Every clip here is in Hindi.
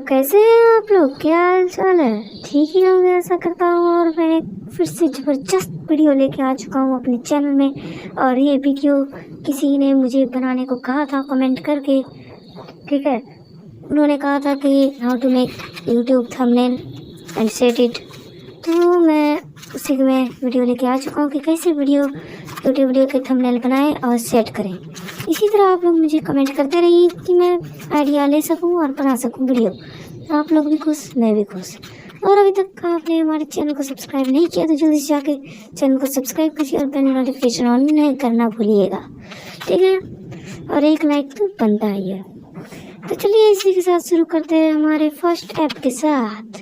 कैसे हैं आप लोग? क्या हाल चाल है? ठीक ही होंगे ऐसा करता हूँ। और मैं फिर से ज़बरदस्त वीडियो लेके आ चुका हूँ अपने चैनल में। और ये वीडियो किसी ने मुझे बनाने को कहा था कमेंट करके, ठीक है। उन्होंने कहा था कि how to make YouTube thumbnail and set it. तो मैं उसी में वीडियो लेके आ चुका हूँ कि कैसे यूट्यूब वीडियो के थंबनेल बनाएं और सेट करें। इसी तरह आप लोग मुझे कमेंट करते रहिए कि मैं आइडिया ले सकूं और बना सकूं वीडियो। आप लोग भी खुश, मैं भी खुश। और अभी तक आपने हमारे चैनल को सब्सक्राइब नहीं किया तो जल्दी से जाके चैनल को सब्सक्राइब कीजिए और बेल नोटिफिकेशन ऑन नहीं करना भूलिएगा, ठीक है। और एक लाइक तो बनता ही है। तो चलिए इसी के साथ शुरू करते हैं हमारे फर्स्ट ऐप के साथ।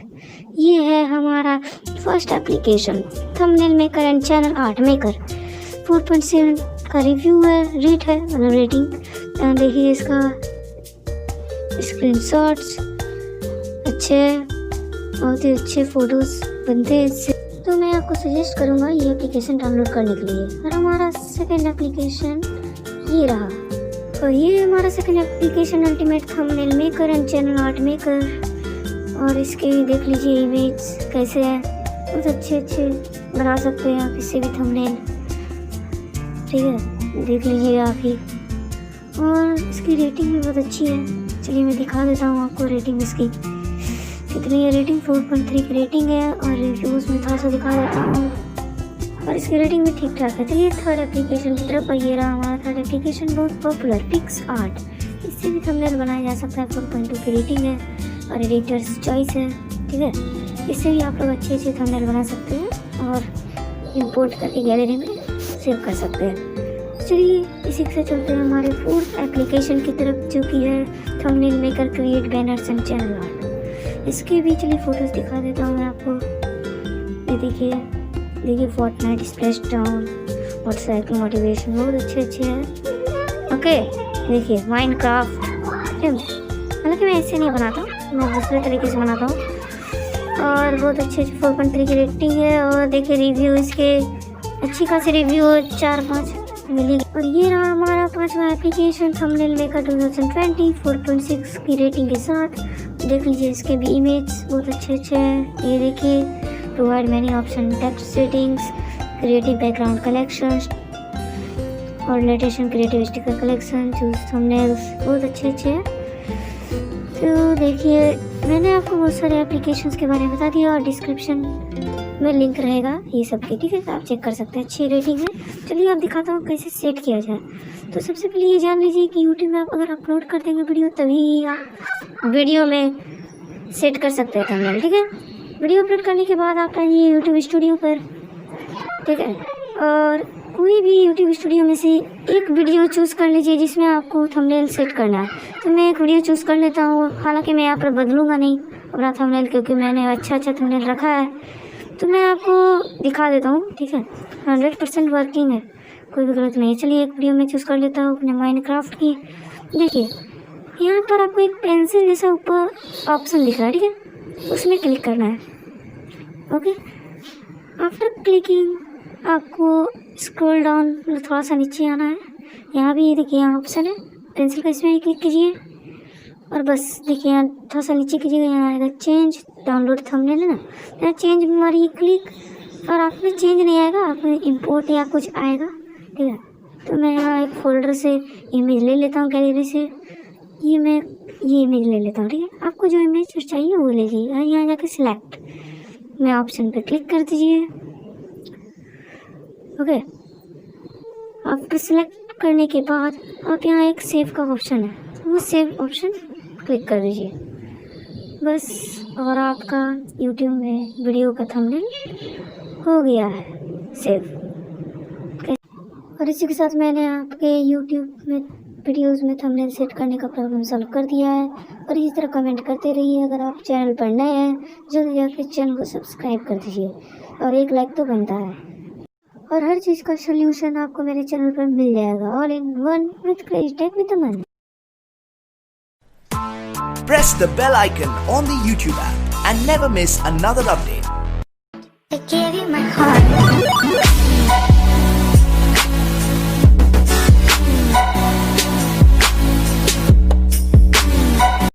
ये है हमारा first application, thumbnail maker and channel art maker. 4.7 का रिव्यू है, रेट है, मतलब रेटिंग। देखिए इसका स्क्रीनशॉट्स अच्छे, बहुत ही अच्छे फोटोज बनते हैं इससे। तो मैं आपको सजेस्ट करूँगा ये एप्लीकेशन डाउनलोड करने के लिए। और हमारा सेकंड एप्लीकेशन ये रहा। और ये हमारा second application ultimate thumbnail maker and channel art maker. और इसके देख लीजिए इमेज कैसे है, बहुत अच्छे बना सकते हैं आप इससे भी थंबनेल, ठीक है। देख लीजिए आप ही। और इसकी रेटिंग भी बहुत अच्छी है। चलिए मैं दिखा देता हूँ आपको रेटिंग इसकी कितनी है। रेटिंग 4.3 की रेटिंग है। और रिव्यूज़ में थोड़ा सा दिखा देता हूँ, और इसकी रेटिंग भी ठीक ठाक है। चलिए थर्ड एप्लीकेशन की तरफ। ये रहा हमारा थर्ड एप्लीकेशन, बहुत पॉपुलर पिक्स आर्ट। इससे भी थंबनेल बनाया जा सकता है। 4.2 की रेटिंग है और एडिटर्स चॉइस है, ठीक है। इससे भी आप लोग अच्छे थंबनेल बना सकते हैं और इंपोर्ट करके गैलरी में सेव कर सकते हैं। चलिए इसी से चलते हैं हमारे फोर्थ एप्लीकेशन की तरफ, जो कि है thumbnail maker create banners and channel art. इसके भी चलिए फोटोज़ दिखा देता हूँ मैं आपको। ये देखिए फोर्टनाइट, स्प्लैश डाउन और साइकिल मोटिवेशन, बहुत अच्छे हैं। ओके देखिए माइनक्राफ्ट। हालांकि मैं ऐसे नहीं बनाता, मैं दूसरे तरीके से बनाता हूँ। और बहुत अच्छे 4.3 की रेटिंग है। और देखिए रिव्यू इसके अच्छी खासी रिव्यू 4-5 मिली। और ये रहा हमारा पांचवा एप्लीकेशन, थंबनेल मेकर 2020 4.6 की रेटिंग के साथ। देख लीजिए इसके भी इमेज बहुत अच्छे हैं। ये देखिए provide many option, text settings, creative background collection और latest creative sticker collection, choose thumbnails, बहुत अच्छे हैं। तो देखिए मैंने आपको बहुत सारे एप्लीकेशंस के बारे में बता दिया और डिस्क्रिप्शन में लिंक रहेगा ये सब के, ठीक है। आप चेक कर सकते हैं, अच्छी रेटिंग है। चलिए आप दिखाता हूँ कैसे सेट किया जाए। तो सबसे पहले ये जान लीजिए कि यूट्यूब में आप अगर अपलोड कर देंगे वीडियो, तभी आप वीडियो में सेट कर सकते हैं थंबनेल, ठीक है। वीडियो अपलोड करने के बाद आप आइए यूट्यूब स्टूडियो पर, ठीक है। और कोई भी यूट्यूब स्टूडियो में से एक वीडियो चूज़ कर लीजिए जिसमें आपको थंबनेल सेट करना है। तो मैं एक वीडियो चूज़ कर लेता हूँ। हालांकि मैं यहाँ पर बदलूँगा नहीं अपना थंबनेल, क्योंकि मैंने अच्छा थंबनेल रखा है। तो मैं आपको दिखा देता हूँ, ठीक है। 100% वर्किंग है, कोई भी गलत नहीं है। चलिए एक वीडियो मैं चूज़ कर लेता हूँ अपने माइनक्राफ्ट की। देखिए यहाँ पर आपको एक पेंसिल जैसा ऊपर ऑप्शन दिख रहा है, ठीक है। उसमें क्लिक करना है, ओके। आफ्टर क्लिकिंग आपको स्क्रॉल डाउन थोड़ा सा नीचे आना है। यहाँ भी देखिए यहाँ ऑप्शन है पेंसिल का, इसमें क्लिक कीजिए। और बस देखिए यहाँ थोड़ा सा नीचे कीजिएगा, यहाँ आएगा चेंज डाउनलोड थंबनेल, है ना। यहाँ चेंज में मारिए क्लिक। और आप में चेंज नहीं आएगा, आप में इम्पोर्ट या कुछ आएगा, ठीक है। तो मैं यहाँ एक फ़ोल्डर से इमेज ले लेता हूँ गैलरी से। मैं ये इमेज ले लेता हूँ, ठीक है। आपको जो इमेज चाहिए वो ले लीजिए। यहाँ जाके सिलेक्ट में ऑप्शन पे क्लिक कर दीजिए, ओके। आफ्टर सेलेक्ट करने के बाद आप यहाँ एक सेव का ऑप्शन है, वो सेव ऑप्शन क्लिक कर दीजिए बस। और आपका YouTube में वीडियो का थंबनेल हो गया है सेव। और इसी के साथ मैंने आपके YouTube में वीडियोस में थंबनेल सेट करने का प्रॉब्लम सॉल्व कर दिया है। और इसी तरह कमेंट करते रहिए। अगर आप चैनल पर नए हैं जल्दी जाकर चैनल को सब्सक्राइब कर दीजिए, और एक लाइक तो बनता है। और हर चीज़ का सोल्यूशन आपको मेरे चैनल पर मिल जाएगा, all in one with crazy tech with Mann. Press the bell icon on the YouTube app and never miss another update. I gave you my heart.